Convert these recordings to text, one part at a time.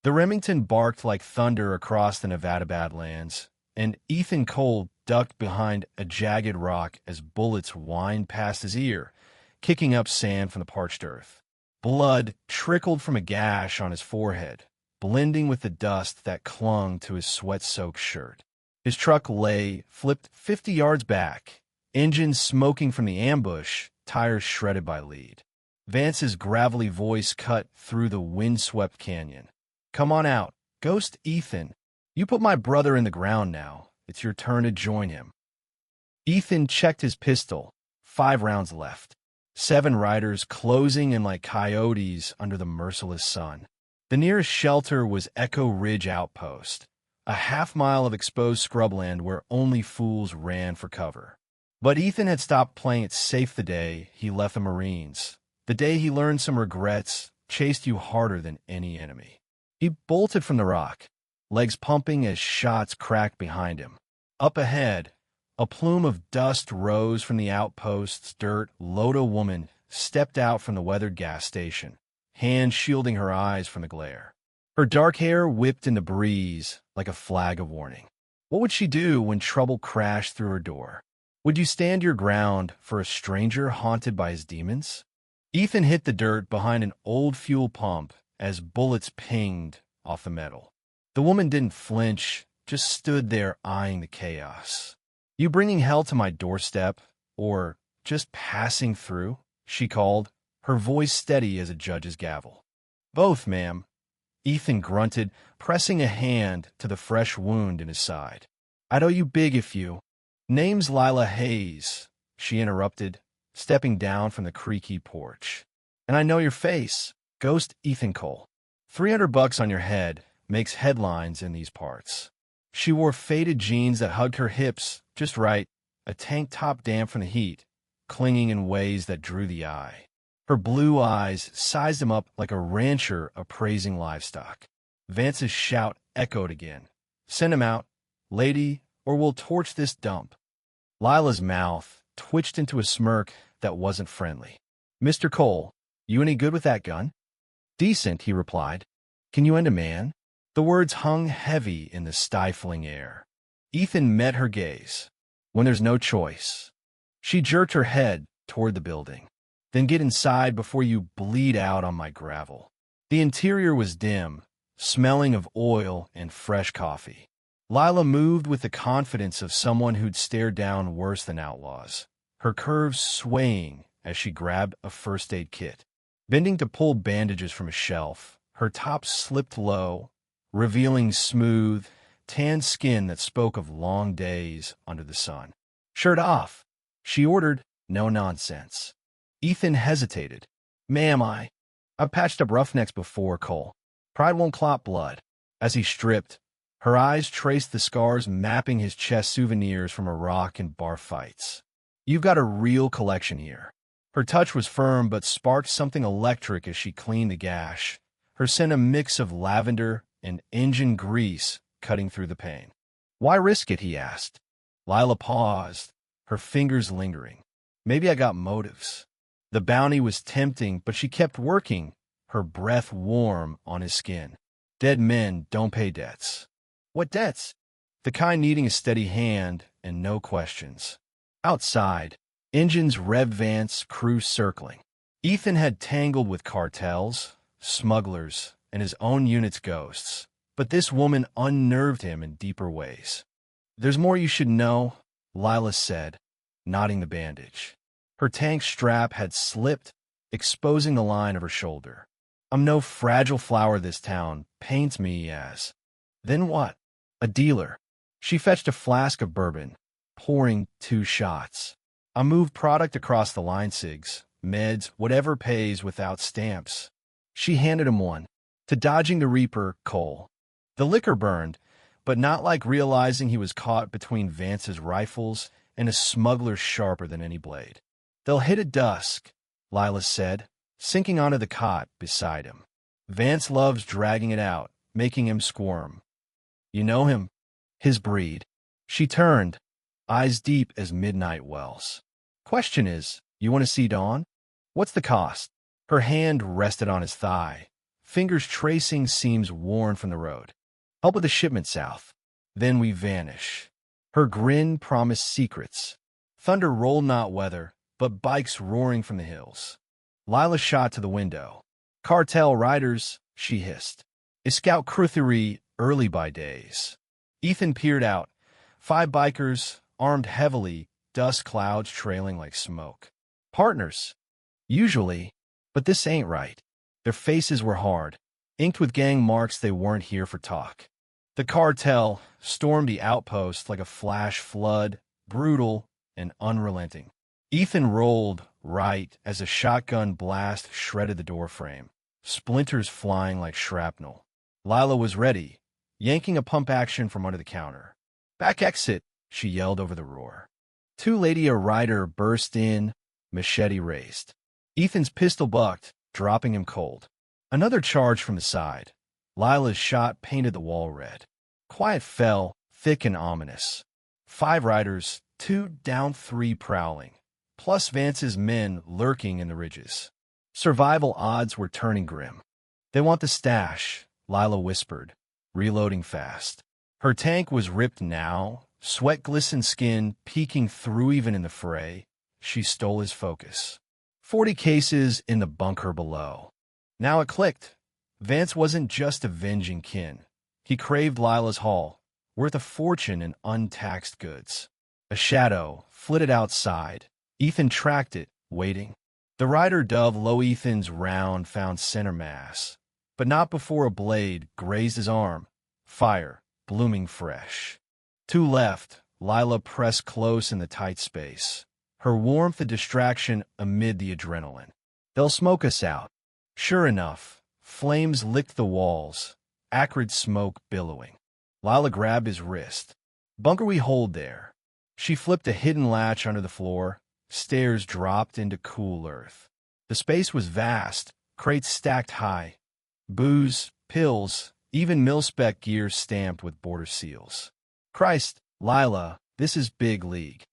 The Remington barked like thunder across the Nevada badlands, and Ethan Cole ducked behind a jagged rock as bullets whined past his ear, kicking up sand from the parched earth. Blood trickled from a gash on his forehead, blending with the dust that clung to his sweat-soaked shirt. His truck lay, flipped 50 yards back, engine smoking from the ambush, tires shredded by lead. Vance's gravelly voice cut through the windswept canyon. "Come on out. Ghost Ethan. You put my brother in the ground now. It's your turn to join him." Ethan checked his pistol. 5 rounds left. 7 riders closing in like coyotes under the merciless sun. The nearest shelter was Echo Ridge Outpost, a half-mile of exposed scrubland where only fools ran for cover. But Ethan had stopped playing it safe the day he left the Marines, the day he learned some regrets chased you harder than any enemy. He bolted from the rock, legs pumping as shots cracked behind him. Up ahead, a plume of dust rose from the outpost's dirt. Loda woman stepped out from the weathered gas station, hands shielding her eyes from the glare. Her dark hair whipped in the breeze like a flag of warning. What would she do when trouble crashed through her door? Would you stand your ground for a stranger haunted by his demons? Ethan hit the dirt behind an old fuel pump as bullets pinged off the metal. The woman didn't flinch, just stood there eyeing the chaos. "You bringing hell to my doorstep, or just passing through?" she called, her voice steady as a judge's gavel. "Both, ma'am," Ethan grunted, pressing a hand to the fresh wound in his side. "I'd owe you big if you—" "Name's Lila Hayes," she interrupted, stepping down from the creaky porch. "And I know your face, Ghost Ethan Cole. $300 on your head makes headlines in these parts." She wore faded jeans that hugged her hips just right, a tank top damp from the heat, clinging in ways that drew the eye. Her blue eyes sized him up like a rancher appraising livestock. Vance's shout echoed again. "Send him out, lady, or we'll torch this dump." Lila's mouth twitched into a smirk that wasn't friendly. "Mr. Cole, you any good with that gun?" "Decent," he replied. "Can you end a man?" The words hung heavy in the stifling air. Ethan met her gaze. "When there's no choice." She jerked her head toward the building. "Then get inside before you bleed out on my gravel." The interior was dim, smelling of oil and fresh coffee. Lila moved with the confidence of someone who'd stared down worse than outlaws, her curves swaying as she grabbed a first aid kit. Bending to pull bandages from a shelf, her top slipped low, revealing smooth, tan skin that spoke of long days under the sun. "Shirt off," she ordered, no nonsense. Ethan hesitated. "Ma'am, I've patched up roughnecks before, Cole. Pride won't clot blood." As he stripped, her eyes traced the scars mapping his chest, souvenirs from Iraq and bar fights. "You've got a real collection here." Her touch was firm but sparked something electric as she cleaned the gash, her scent a mix of lavender and engine grease cutting through the pain. "Why risk it?" he asked. Lila paused, her fingers lingering. "Maybe I got motives." The bounty was tempting, but she kept working, her breath warm on his skin. "Dead men don't pay debts." "What debts?" "The kind needing a steady hand and no questions." Outside, engines revved, Vance crew circling. Ethan had tangled with cartels, smugglers, and his own unit's ghosts, but this woman unnerved him in deeper ways. "There's more you should know," Lila said, knotting the bandage. Her tank strap had slipped, exposing the line of her shoulder. "I'm no fragile flower this town paints me as." "Then what?" "A dealer." She fetched a flask of bourbon, pouring 2 shots. "I moved product across the line, cigs, meds, whatever pays without stamps." She handed him one. "To dodging the Reaper, Cole." The liquor burned, but not like realizing he was caught between Vance's rifles and a smuggler sharper than any blade. "They'll hit at dusk," Lila said, sinking onto the cot beside him. "Vance loves dragging it out, making him squirm." "You know him?" "His breed." She turned, eyes deep as midnight wells. "Question is, you want to see Dawn? What's the cost?" Her hand rested on his thigh, fingers tracing seams worn from the road. "Help with the shipment south. Then we vanish." Her grin promised secrets. Thunder rolled not weather, but bikes roaring from the hills. Lila shot to the window. "Cartel riders," she hissed. "A scout cruthery early by days." Ethan peered out. 5 bikers, armed heavily, dust clouds trailing like smoke. Partners. Usually, but this ain't right. Their faces were hard, inked with gang marks. They weren't here for talk. The cartel stormed the outpost like a flash flood, brutal and unrelenting. Ethan rolled right as a shotgun blast shredded the doorframe, splinters flying like shrapnel. Lila was ready, yanking a pump action from under the counter. "Back exit," she yelled over the roar. 2 lady a rider burst in, machete raised. Ethan's pistol bucked, dropping him cold. Another charge from the side. Lila's shot painted the wall red. Quiet fell, thick and ominous. 5 riders, 2 down, 3 prowling, plus Vance's men lurking in the ridges. Survival odds were turning grim. "They want the stash," Lila whispered, reloading fast. Her tank was ripped now, sweat-glistened skin peeking through even in the fray. She stole his focus. 40 cases in the bunker below. Now it clicked. Vance wasn't just avenging kin. He craved Lila's haul, worth a fortune in untaxed goods. A shadow flitted outside. Ethan tracked it, waiting. The rider dove low. Ethan's round found center mass, but not before a blade grazed his arm. Fire, blooming fresh. 2 left. Lila pressed close in the tight space, her warmth a distraction amid the adrenaline. "They'll smoke us out." Sure enough, flames licked the walls, acrid smoke billowing. Lila grabbed his wrist. "Bunker we hold there." She flipped a hidden latch under the floor. Stairs dropped into cool earth. The space was vast, crates stacked high. Booze, pills, even mil-spec gear stamped with border seals. "Christ, Lila, this is big league.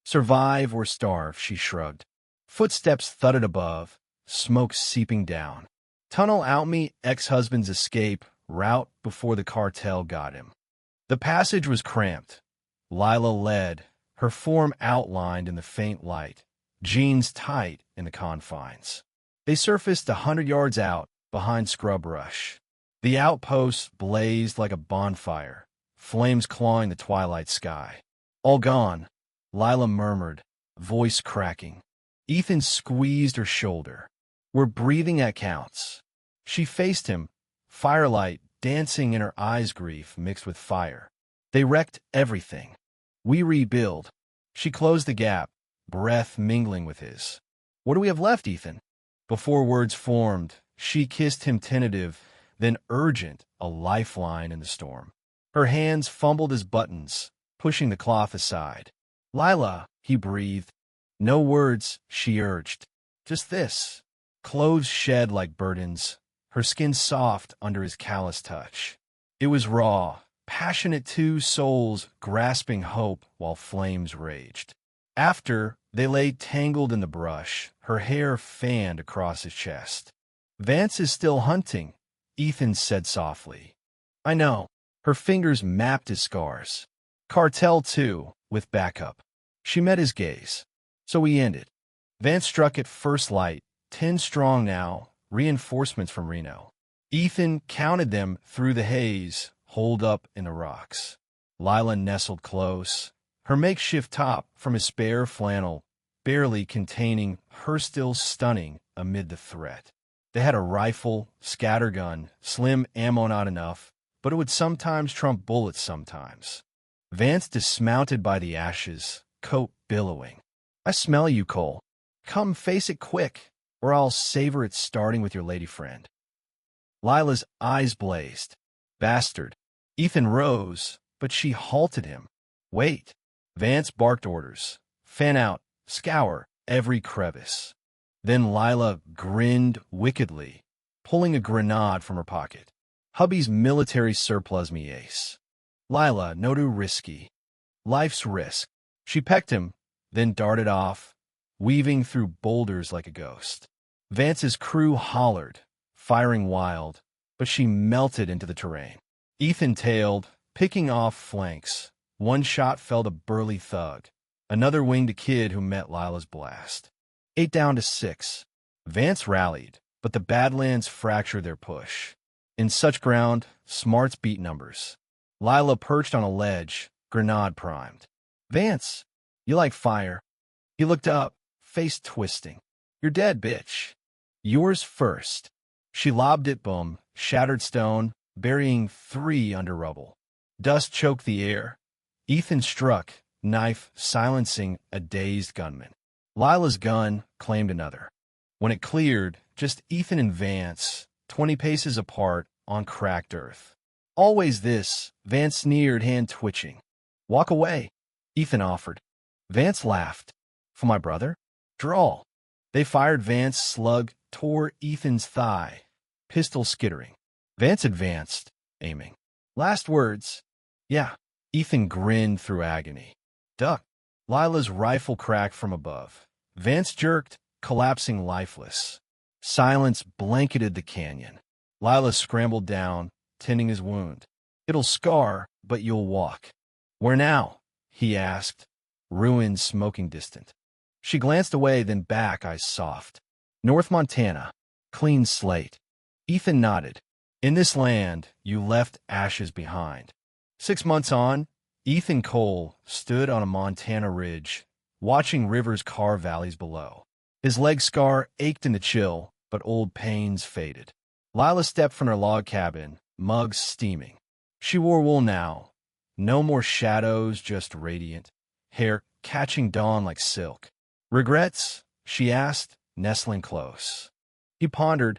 Survive or starve," she shrugged. Footsteps thudded above, smoke seeping down. "Tunnel out me ex-husband's escape route before the cartel got him." The passage was cramped. Lila led, her form outlined in the faint light, jeans tight in the confines. They surfaced 100 yards out, behind scrub brush. The outpost blazed like a bonfire, flames clawing the twilight sky. "All gone," Lila murmured, voice cracking. Ethan squeezed her shoulder. "We're breathing at counts." She faced him, firelight dancing in her eyes, grief mixed with fire. "They wrecked everything. We rebuild." She closed the gap, breath mingling with his. "What do we have left, Ethan?" Before words formed, she kissed him, tentative, then urgent, a lifeline in the storm. Her hands fumbled his buttons, pushing the cloth aside. "Lila," he breathed. "No words," she urged. "Just this." Clothes shed like burdens, her skin soft under his callous touch. It was raw, passionate, 2 souls grasping hope while flames raged. After, they lay tangled in the brush, her hair fanned across his chest. "Vance is still hunting," Ethan said softly. "I know." Her fingers mapped his scars. "Cartel too, with backup." She met his gaze. "So we ended." Vance struck at first light, 10 strong now, reinforcements from Reno. Ethan counted them through the haze, holed up in the rocks. Lila nestled close, her makeshift top from his spare flannel, barely containing her, still stunning amid the threat. They had a rifle, scattergun, slim ammo not enough, but it would sometimes trump bullets sometimes. Vance dismounted by the ashes, coat billowing. "I smell you, Cole. Come face it quick, or I'll savor it starting with your lady friend." Lila's eyes blazed. "Bastard." Ethan rose, but she halted him. "Wait." Vance barked orders. "Fan out, scour every crevice." Then Lila grinned wickedly, pulling a grenade from her pocket. "Hubby's military surplus, me ace." "Lila, no too risky." "Life's risk." She pecked him, then darted off, weaving through boulders like a ghost. Vance's crew hollered, firing wild, but she melted into the terrain. Ethan tailed, picking off flanks. One shot felled a burly thug. Another winged a kid who met Lila's blast. 8 down to 6. Vance rallied, but the Badlands fractured their push. In such ground, smarts beat numbers. Lila perched on a ledge, grenade primed. "Vance, you like fire?" He looked up, face twisting. "You're dead, bitch." "Yours first." She lobbed it, boom, shattered stone, burying 3 under rubble. Dust choked the air. Ethan struck, knife silencing a dazed gunman. Lila's gun claimed another. When it cleared, just Ethan and Vance, 20 paces apart on cracked earth. "Always this," Vance sneered, hand twitching. "Walk away," Ethan offered. Vance laughed. "For my brother?" "Drawl." They fired. Vance slug tore Ethan's thigh, pistol skittering. Vance advanced, aiming. "Last words." "Yeah." Ethan grinned through agony. "Duck." Lila's rifle cracked from above. Vance jerked, collapsing lifeless. Silence blanketed the canyon. Lila scrambled down, tending his wound. "It'll scar, but you'll walk." "Where now?" he asked, ruins smoking distant. She glanced away, then back, eyes soft. "North Montana. Clean slate." Ethan nodded. "In this land, you left ashes behind." 6 months on, Ethan Cole stood on a Montana ridge, watching rivers carve valleys below. His leg scar ached in the chill, but old pains faded. Lila stepped from her log cabin, mugs steaming. She wore wool now. No more shadows, just radiant, hair catching dawn like silk. "Regrets?" she asked, nestling close. He pondered.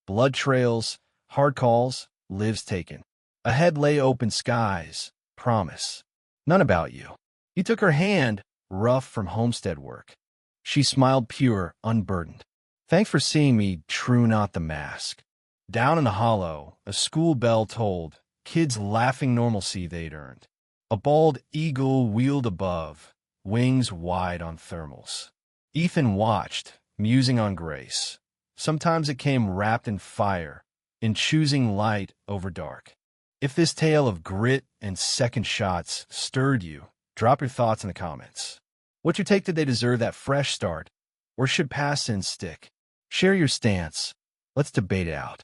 Blood trails, hard calls, lives taken. Ahead lay open skies, promise. "None about you." He took her hand, rough from homestead work. She smiled, pure, unburdened. "Thanks for seeing me, true not the mask." Down in the hollow, a school bell tolled, kids laughing normalcy they'd earned. A bald eagle wheeled above, wings wide on thermals. Ethan watched, musing on grace. Sometimes it came wrapped in fire, in choosing light over dark. If this tale of grit and second shots stirred you, drop your thoughts in the comments. What's your take? Did they deserve that fresh start, or should past sins stick? Share your stance. Let's debate it out.